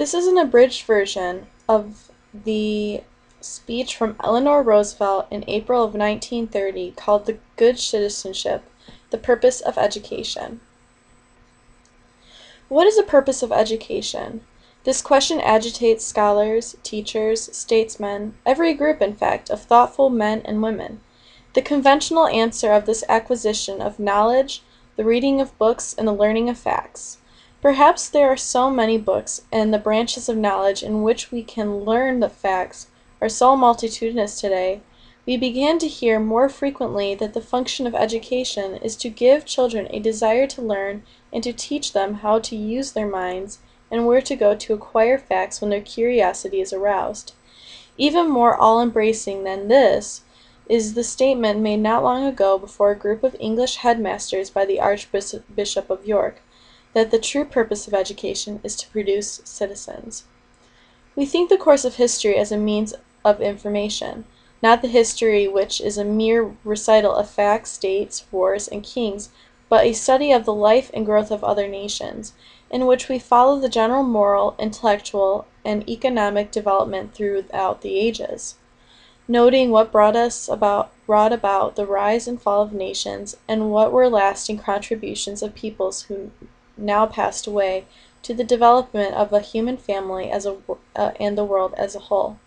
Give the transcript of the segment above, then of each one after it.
This is an abridged version of the speech from Eleanor Roosevelt in April of 1930 called "The Good Citizenship: The Purpose of Education." What is the purpose of education? This question agitates scholars, teachers, statesmen, every group, in fact, of thoughtful men and women. The conventional answer of this acquisition of knowledge, the reading of books, and the learning of facts. Perhaps there are so many books, and the branches of knowledge in which we can learn the facts are so multitudinous today, we begin to hear more frequently that the function of education is to give children a desire to learn and to teach them how to use their minds and where to go to acquire facts when their curiosity is aroused. Even more all-embracing than this is the statement made not long ago before a group of English headmasters by the Archbishop of York, that the true purpose of education is to produce citizens. We think the course of history as a means of information, not the history which is a mere recital of facts, dates, wars, and kings, but a study of the life and growth of other nations, in which we follow the general moral, intellectual, and economic development throughout the ages, noting what brought about the rise and fall of nations, and what were lasting contributions of peoples who now passed away to the development of a human family and the world as a whole.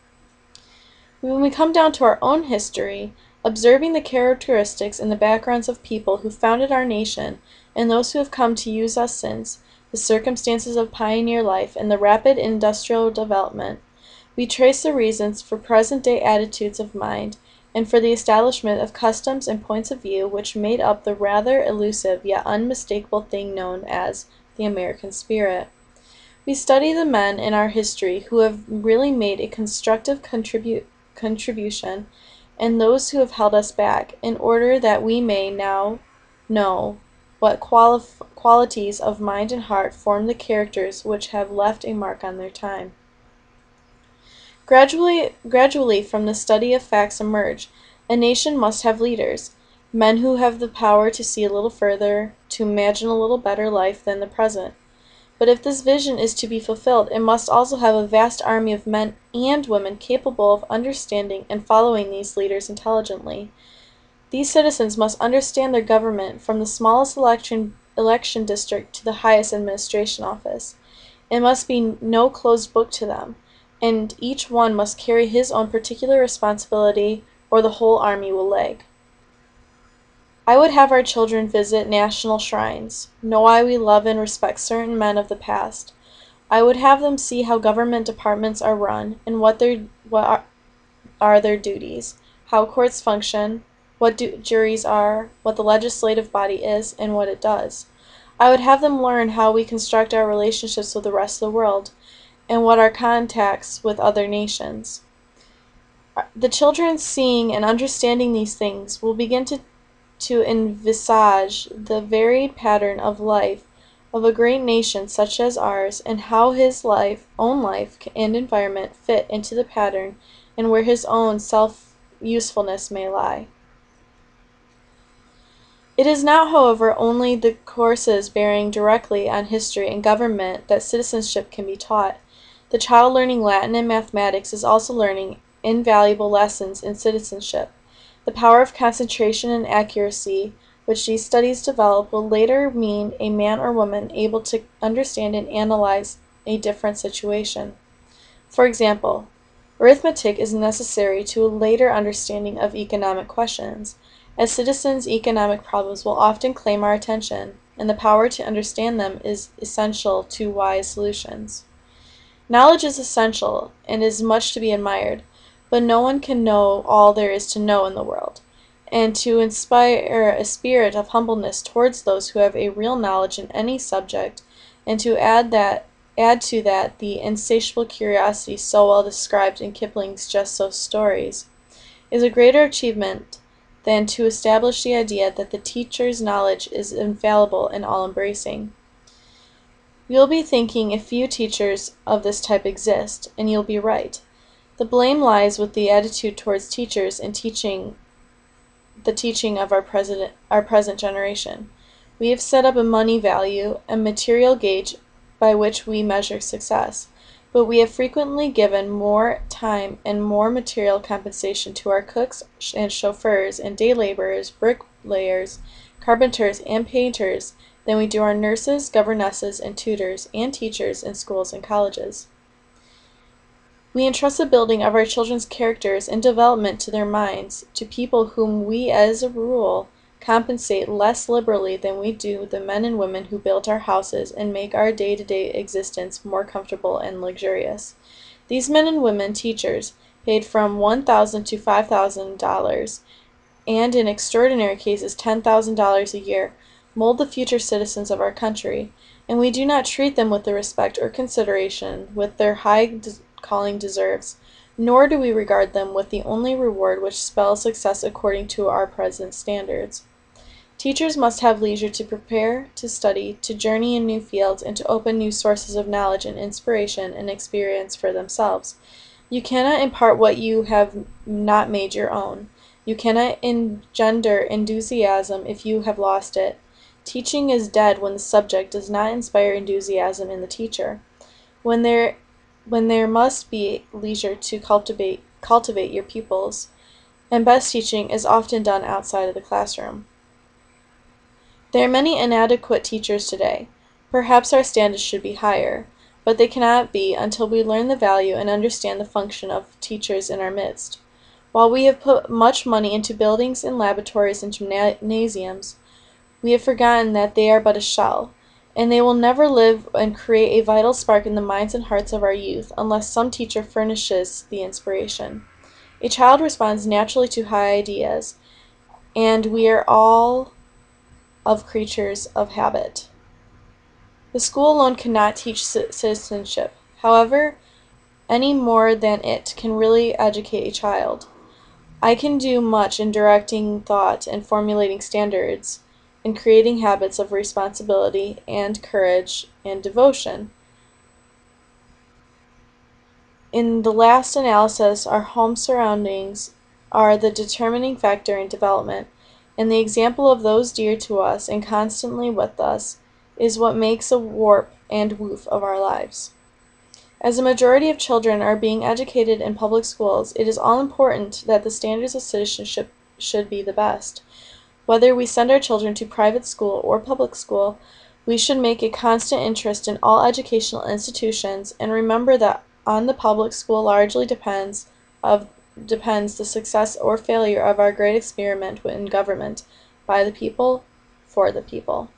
When we come down to our own history, observing the characteristics and the backgrounds of people who founded our nation and those who have come to use us since, the circumstances of pioneer life, and the rapid industrial development, we trace the reasons for present-day attitudes of mind and for the establishment of customs and points of view which made up the rather elusive yet unmistakable thing known as the American spirit. We study the men in our history who have really made a constructive contribution and those who have held us back, in order that we may now know what qualities of mind and heart form the characters which have left a mark on their time. Gradually from the study of facts emerge, a nation must have leaders, men who have the power to see a little further, to imagine a little better life than the present. But if this vision is to be fulfilled, it must also have a vast army of men and women capable of understanding and following these leaders intelligently. These citizens must understand their government from the smallest election district to the highest administration office. It must be no closed book to them, and each one must carry his own particular responsibility, or the whole army will lag. I would have our children visit national shrines, know why we love and respect certain men of the past. I would have them see how government departments are run, and what are their duties, how courts function, what juries are, what the legislative body is, and what it does. I would have them learn how we construct our relationships with the rest of the world, and what are contacts with other nations. The children, seeing and understanding these things, will begin to envisage the varied pattern of life of a great nation such as ours, and how his own life and environment fit into the pattern, and where his own self-usefulness may lie. It is not, however, only the courses bearing directly on history and government that citizenship can be taught. The child learning Latin and mathematics is also learning invaluable lessons in citizenship. The power of concentration and accuracy which these studies develop will later mean a man or woman able to understand and analyze a different situation. For example, arithmetic is necessary to a later understanding of economic questions. As citizens, economic problems will often claim our attention, and the power to understand them is essential to wise solutions. Knowledge is essential and is much to be admired, but no one can know all there is to know in the world, and to inspire a spirit of humbleness towards those who have a real knowledge in any subject, and to add to that the insatiable curiosity so well described in Kipling's Just So stories, is a greater achievement than to establish the idea that the teacher's knowledge is infallible and all-embracing. You'll be thinking a few teachers of this type exist, and you'll be right. The blame lies with the attitude towards teachers in the teaching of our present generation. We have set up a money value, a material gauge by which we measure success. but we have frequently given more time and more material compensation to our cooks and chauffeurs and day laborers, bricklayers, carpenters, and painters than we do our nurses, governesses, and tutors, and teachers in schools and colleges. We entrust the building of our children's characters and development to their minds to people whom we, as a rule, compensate less liberally than we do the men and women who build our houses and make our day-to-day existence more comfortable and luxurious. These men and women, teachers, paid from $1,000 to $5,000, and in extraordinary cases $10,000 a year, mold the future citizens of our country, and we do not treat them with the respect or consideration which their high calling deserves, nor do we regard them with the only reward which spells success according to our present standards. Teachers must have leisure to prepare, to study, to journey in new fields, and to open new sources of knowledge and inspiration and experience for themselves. You cannot impart what you have not made your own. You cannot engender enthusiasm if you have lost it. Teaching is dead when the subject does not inspire enthusiasm in the teacher. When there must be leisure to cultivate your pupils, and best teaching is often done outside of the classroom. There are many inadequate teachers today. Perhaps our standards should be higher, but they cannot be until we learn the value and understand the function of teachers in our midst. While we have put much money into buildings and laboratories and gymnasiums, we have forgotten that they are but a shell, and they will never live and create a vital spark in the minds and hearts of our youth unless some teacher furnishes the inspiration. A child responds naturally to high ideas, and we are all of creatures of habit. The school alone cannot teach citizenship, however, any more than it can really educate a child. I can do much in directing thought and formulating standards, in creating habits of responsibility and courage and devotion. In the last analysis, our home surroundings are the determining factor in development, and the example of those dear to us and constantly with us is what makes a warp and woof of our lives. As a majority of children are being educated in public schools, it is all important that the standards of citizenship should be the best. Whether we send our children to private school or public school, we should make a constant interest in all educational institutions and remember that on the public school largely depends the success or failure of our great experiment in government, by the people, for the people.